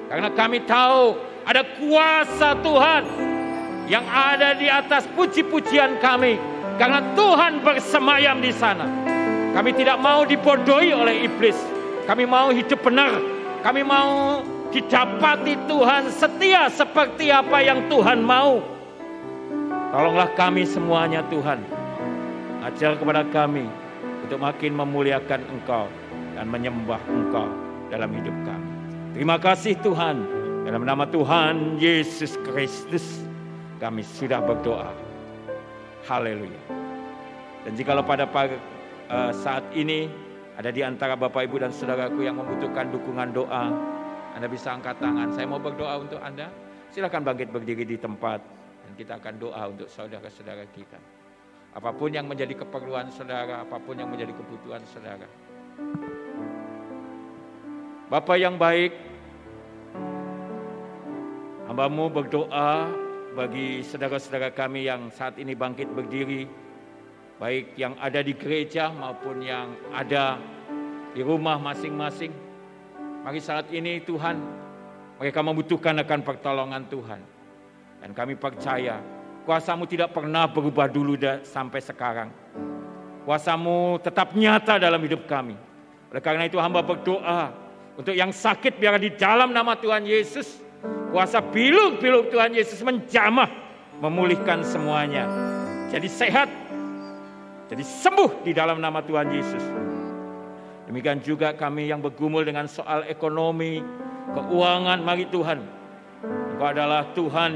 Karena kami tahu ada kuasa Tuhan yang ada di atas puji-pujian kami. Karena Tuhan bersemayam di sana. Kami tidak mau dibodohi oleh iblis. Kami mau hidup benar. Kami mau didapati Tuhan setia seperti apa yang Tuhan mau. Tolonglah kami semuanya Tuhan. Ajar kepada kami untuk makin memuliakan Engkau dan menyembah Engkau dalam hidup kami. Terima kasih Tuhan. Dalam nama Tuhan Yesus Kristus kami sudah berdoa. Haleluya. Dan jikalau pada saat ini ada di antara Bapak Ibu dan saudaraku yang membutuhkan dukungan doa, Anda bisa angkat tangan. Saya mau berdoa untuk Anda. Silakan bangkit berdiri di tempat dan kita akan doa untuk saudara-saudara kita. Apapun yang menjadi keperluan saudara, apapun yang menjadi kebutuhan saudara. Bapa yang baik, hamba-Mu berdoa bagi saudara-saudara kami yang saat ini bangkit berdiri, baik yang ada di gereja maupun yang ada di rumah masing-masing. Mari saat ini Tuhan, mereka membutuhkan akan pertolongan Tuhan. Dan kami percaya kuasa-Mu tidak pernah berubah dulu sampai sekarang. Kuasa-Mu tetap nyata dalam hidup kami. Oleh karena itu hamba berdoa untuk yang sakit biar di dalam nama Tuhan Yesus, kuasa biluk-biluk Tuhan Yesus menjamah, memulihkan semuanya. Jadi sehat, jadi sembuh di dalam nama Tuhan Yesus. Demikian juga kami yang bergumul dengan soal ekonomi, keuangan, mari Tuhan, Engkau adalah Tuhan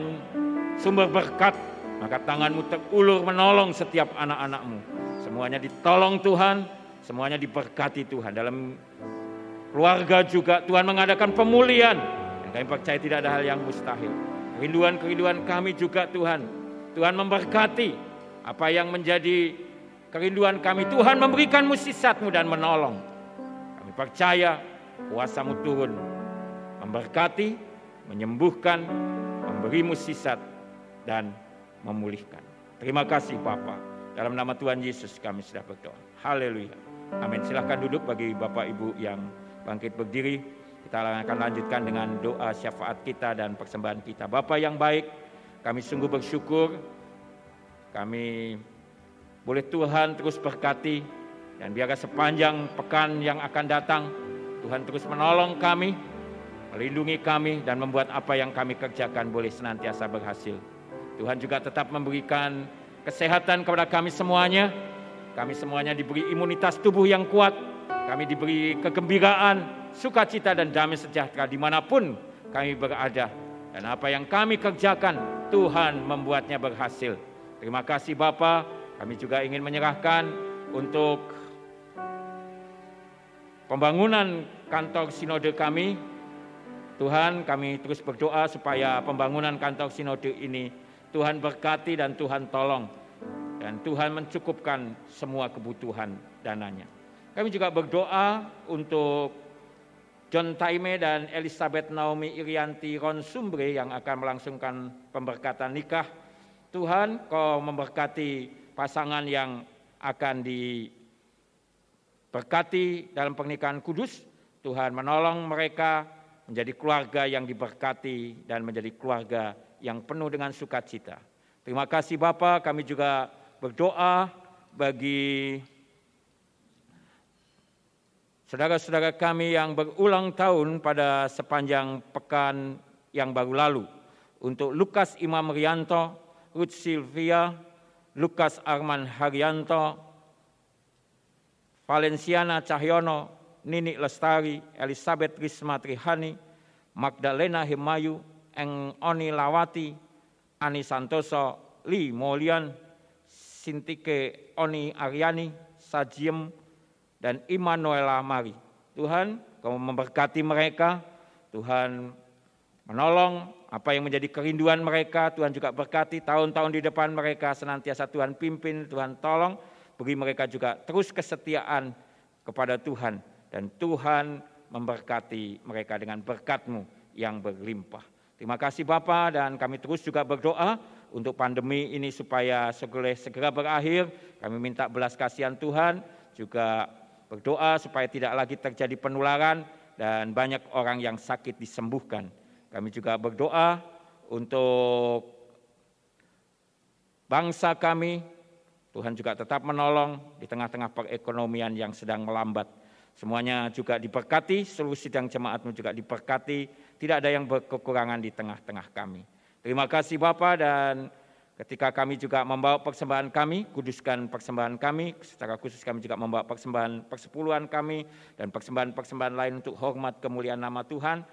sumber berkat, maka tangan-Mu terulur menolong setiap anak-anak-Mu. Semuanya ditolong Tuhan, semuanya diberkati Tuhan. Dalam keluarga juga Tuhan mengadakan pemulihan, dan kami percaya tidak ada hal yang mustahil. Kerinduan-kerinduan kami juga Tuhan, Tuhan memberkati apa yang menjadi kerinduan kami. Tuhan memberikan mukjizat-Mu dan menolong. Kami percaya kuasa-Mu turun, memberkati, menyembuhkan, memberi mukjizat dan memulihkan. Terima kasih Bapa. Dalam nama Tuhan Yesus kami sudah berdoa. Haleluya. Amin. Silahkan duduk bagi Bapak Ibu yang bangkit berdiri. Kita akan lanjutkan dengan doa syafaat kita dan persembahan kita. Bapa yang baik, kami sungguh bersyukur. Kami boleh Tuhan terus berkati. Dan biarlah sepanjang pekan yang akan datang, Tuhan terus menolong kami, melindungi kami, dan membuat apa yang kami kerjakan boleh senantiasa berhasil. Tuhan juga tetap memberikan kesehatan kepada kami semuanya. Kami semuanya diberi imunitas tubuh yang kuat. Kami diberi kegembiraan, sukacita dan damai sejahtera dimanapun kami berada. Dan apa yang kami kerjakan, Tuhan membuatnya berhasil. Terima kasih Bapa. Kami juga ingin menyerahkan untuk pembangunan kantor sinode kami. Tuhan, kami terus berdoa supaya pembangunan kantor sinode ini Tuhan berkati dan Tuhan tolong. Dan Tuhan mencukupkan semua kebutuhan dananya. Kami juga berdoa untuk John Taime dan Elizabeth Naomi Irianti Ronsumbre yang akan melangsungkan pemberkatan nikah. Tuhan, Kau memberkati pasangan yang akan diberkati dalam pernikahan kudus. Tuhan menolong mereka menjadi keluarga yang diberkati dan menjadi keluarga yang penuh dengan sukacita. Terima kasih Bapa. Kami juga berdoa bagi saudara-saudara kami yang berulang tahun pada sepanjang pekan yang baru lalu. Untuk Lukas Imam Rianto, Ruth Sylvia, Lukas Arman Haryanto, Valenciana Cahyono, Nini Lestari, Elizabeth Risma Trihani, Magdalena Himayu, Oni Lawati, Ani Santoso, Li Molian, Sintike Oni Aryani, Sajiem, dan Immanuela Mari. Tuhan, Kau memberkati mereka. Tuhan menolong apa yang menjadi kerinduan mereka. Tuhan juga berkati tahun-tahun di depan mereka, senantiasa Tuhan pimpin, Tuhan tolong. Beri mereka juga terus kesetiaan kepada Tuhan. Dan Tuhan memberkati mereka dengan berkat-Mu yang berlimpah. Terima kasih Bapa, dan kami terus juga berdoa untuk pandemi ini supaya segera berakhir. Kami minta belas kasihan Tuhan, juga berdoa supaya tidak lagi terjadi penularan dan banyak orang yang sakit disembuhkan. Kami juga berdoa untuk bangsa kami, Tuhan juga tetap menolong di tengah-tengah perekonomian yang sedang melambat. Semuanya juga diberkati, seluruh sidang jemaat-Mu juga diberkati, tidak ada yang berkekurangan di tengah-tengah kami. Terima kasih Bapa, dan ketika kami juga membawa persembahan kami, kuduskan persembahan kami, secara khusus kami juga membawa persembahan persepuluhan kami dan persembahan-persembahan lain untuk hormat kemuliaan nama Tuhan.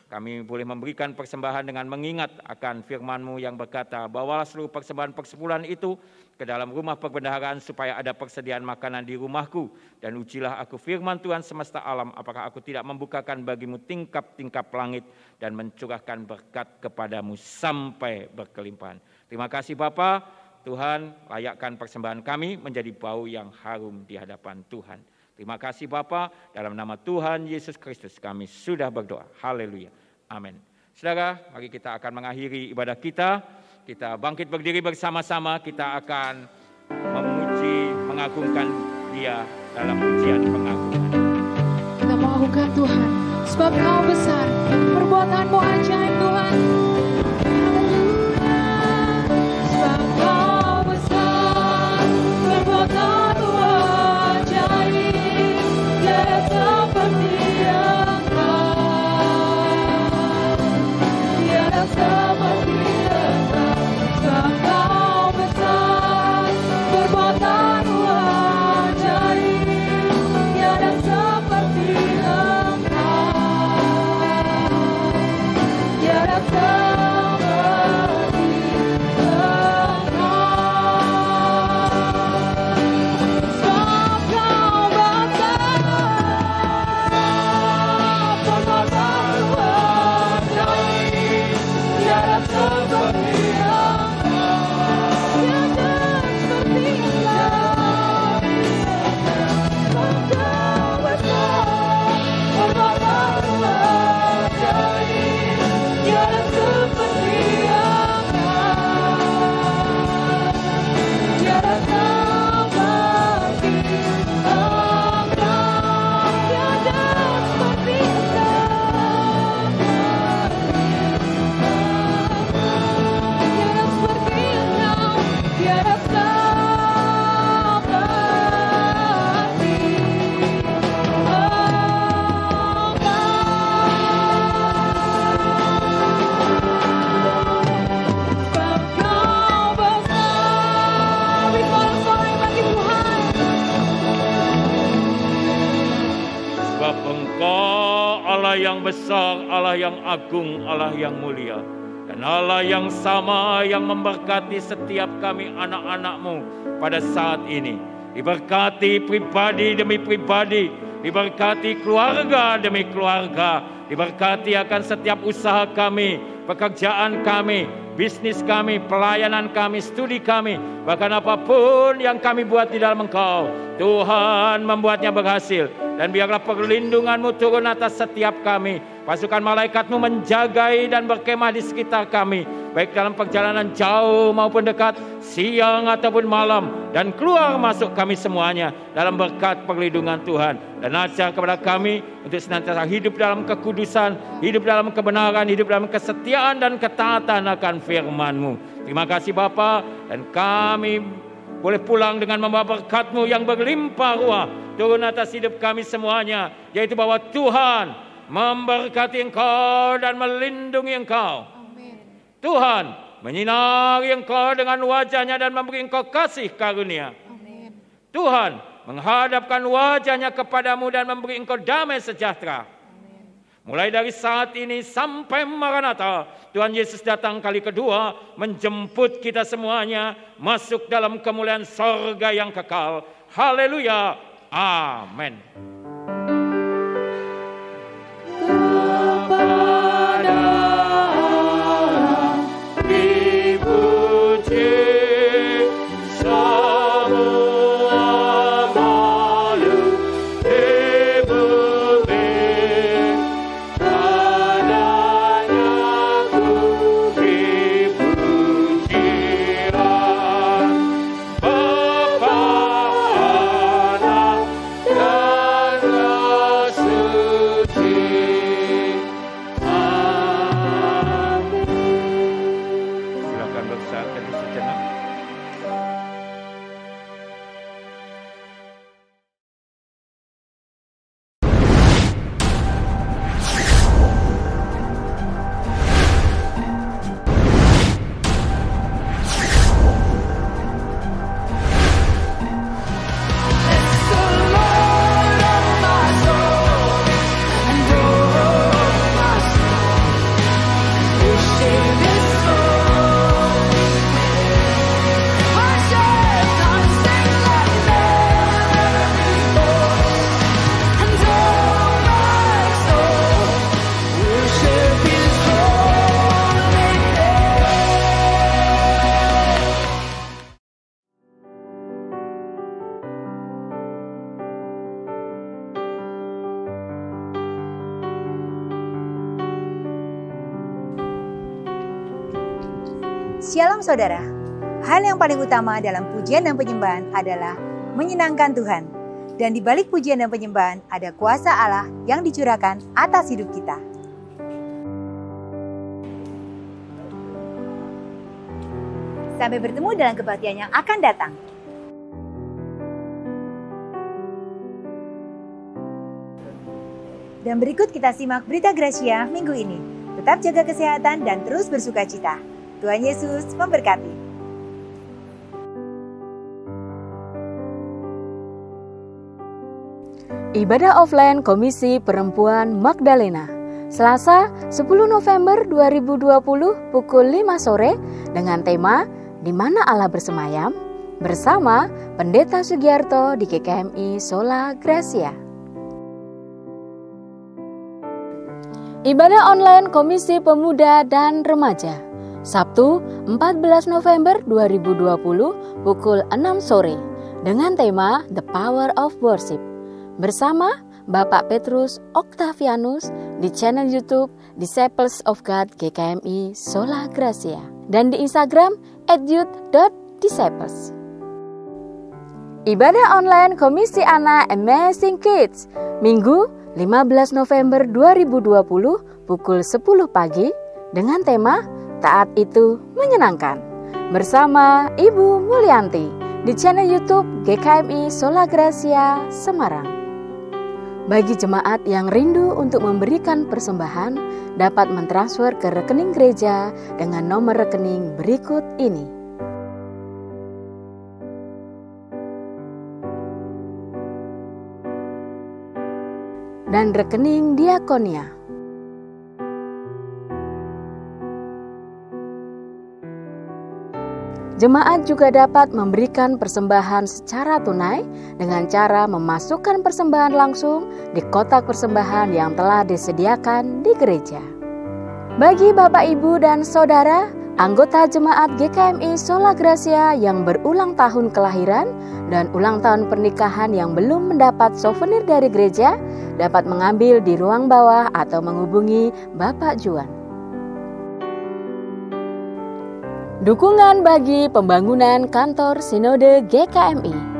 Kami boleh memberikan persembahan dengan mengingat akan firman-Mu yang berkata, bawalah seluruh persembahan persepuluhan itu ke dalam rumah perbendaharaan supaya ada persediaan makanan di rumahku. Dan ujilah aku firman Tuhan semesta alam, apakah aku tidak membukakan bagimu tingkap-tingkap langit dan mencurahkan berkat kepadamu sampai berkelimpahan. Terima kasih Bapa, Tuhan layakkan persembahan kami menjadi bau yang harum di hadapan Tuhan. Terima kasih Bapa, dalam nama Tuhan Yesus Kristus kami sudah berdoa. Haleluya. Amin. Saudara, mari kita akan mengakhiri ibadah kita. Kita bangkit berdiri bersama-sama, kita akan memuji, mengagungkan Dia dalam pujian pengagungan. Kita mengagungkan Tuhan, sebab Kau besar, perbuatan-Mu ajaib Tuhan. Haleluya. Sebab Kau besar, perbuatan-Mu ajaib. Tiada seperti Engkau, tiada seperti Engkau. Sebab Kau besar, perbuatan-Mu ajaib. Tiada seperti Engkau, tiada seperti Engkau. Sebab Kau besar, perbuatan-Mu ajaib. Tiada seperti yang besar, Allah yang agung, Allah yang mulia. Dan Allah yang sama yang memberkati setiap kami anak-anak-Mu pada saat ini. Diberkati pribadi demi pribadi, diberkati keluarga demi keluarga, diberkati akan setiap usaha kami, pekerjaan kami, bisnis kami, pelayanan kami, studi kami, bahkan apapun yang kami buat di dalam Engkau, Tuhan membuatnya berhasil. Dan biarlah perlindungan-Mu turun atas setiap kami. Pasukan malaikat-Mu menjagai dan berkemah di sekitar kami, baik dalam perjalanan jauh maupun dekat, siang ataupun malam, dan keluar masuk kami semuanya dalam berkat perlindungan Tuhan. Dan ajar kepada kami untuk senantiasa hidup dalam kekudusan, hidup dalam kebenaran, hidup dalam kesetiaan dan ketaatan akan firman-Mu. Terima kasih Bapa, dan kami boleh pulang dengan membawa berkat-Mu yang berlimpah ruah turun atas hidup kami semuanya, yaitu bahwa Tuhan memberkati Engkau dan melindungi Engkau. Amin. Tuhan menyinari Engkau dengan wajah-Nya dan memberi Engkau kasih karunia. Amin. Tuhan menghadapkan wajah-Nya kepadamu dan memberi Engkau damai sejahtera. Amin. Mulai dari saat ini sampai Maranatha, Tuhan Yesus datang kali kedua menjemput kita semuanya masuk dalam kemuliaan sorga yang kekal. Haleluya. Amin. Kepada Shalom saudara, hal yang paling utama dalam pujian dan penyembahan adalah menyenangkan Tuhan. Dan di balik pujian dan penyembahan ada kuasa Allah yang dicurahkan atas hidup kita. Sampai bertemu dalam kebaktian yang akan datang. Dan berikut kita simak berita Gracia minggu ini. Tetap jaga kesehatan dan terus bersuka cita. Tuhan Yesus memberkati. Ibadah offline Komisi Perempuan Magdalena, Selasa 10 November 2020 pukul 5 sore dengan tema Di Mana Allah Bersemayam bersama Pendeta Sugiarto di GKMI Sola Gracia. Ibadah online Komisi Pemuda dan Remaja, Sabtu 14 November 2020 pukul 6 sore dengan tema The Power of Worship bersama Bapak Petrus Octavianus di channel YouTube Disciples of God GKMI Sola Gracia dan di Instagram @youth.disciples. Ibadah online Komisi Anak Amazing Kids Minggu 15 November 2020 pukul 10 pagi dengan tema Taat Itu Menyenangkan bersama Ibu Mulyanti di channel YouTube GKMI Sola Gracia Semarang. Bagi jemaat yang rindu untuk memberikan persembahan dapat mentransfer ke rekening gereja dengan nomor rekening berikut ini. Dan rekening diakonia. Jemaat juga dapat memberikan persembahan secara tunai dengan cara memasukkan persembahan langsung di kotak persembahan yang telah disediakan di gereja. Bagi Bapak, Ibu, dan Saudara, anggota jemaat GKMI Sola Gracia yang berulang tahun kelahiran dan ulang tahun pernikahan yang belum mendapat souvenir dari gereja dapat mengambil di ruang bawah atau menghubungi Bapak Juan. Dukungan bagi pembangunan kantor Sinode GKMI.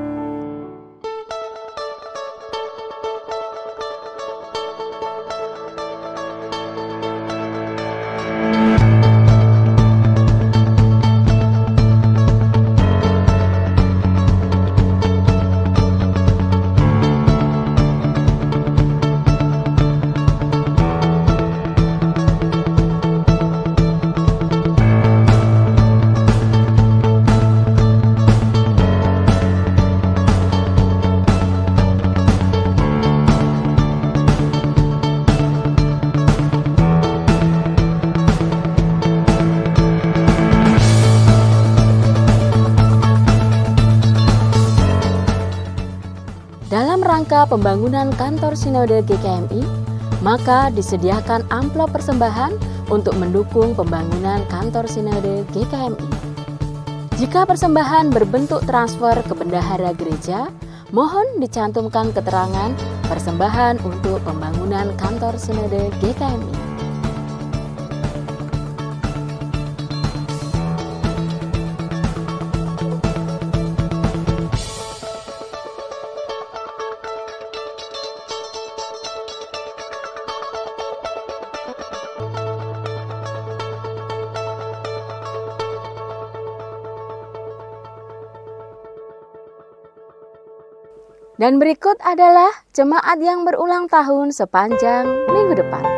Dalam rangka pembangunan kantor Sinode GKMI, maka disediakan amplop persembahan untuk mendukung pembangunan kantor Sinode GKMI. Jika persembahan berbentuk transfer ke bendahara gereja, mohon dicantumkan keterangan persembahan untuk pembangunan kantor Sinode GKMI. Dan berikut adalah jemaat yang berulang tahun sepanjang minggu depan.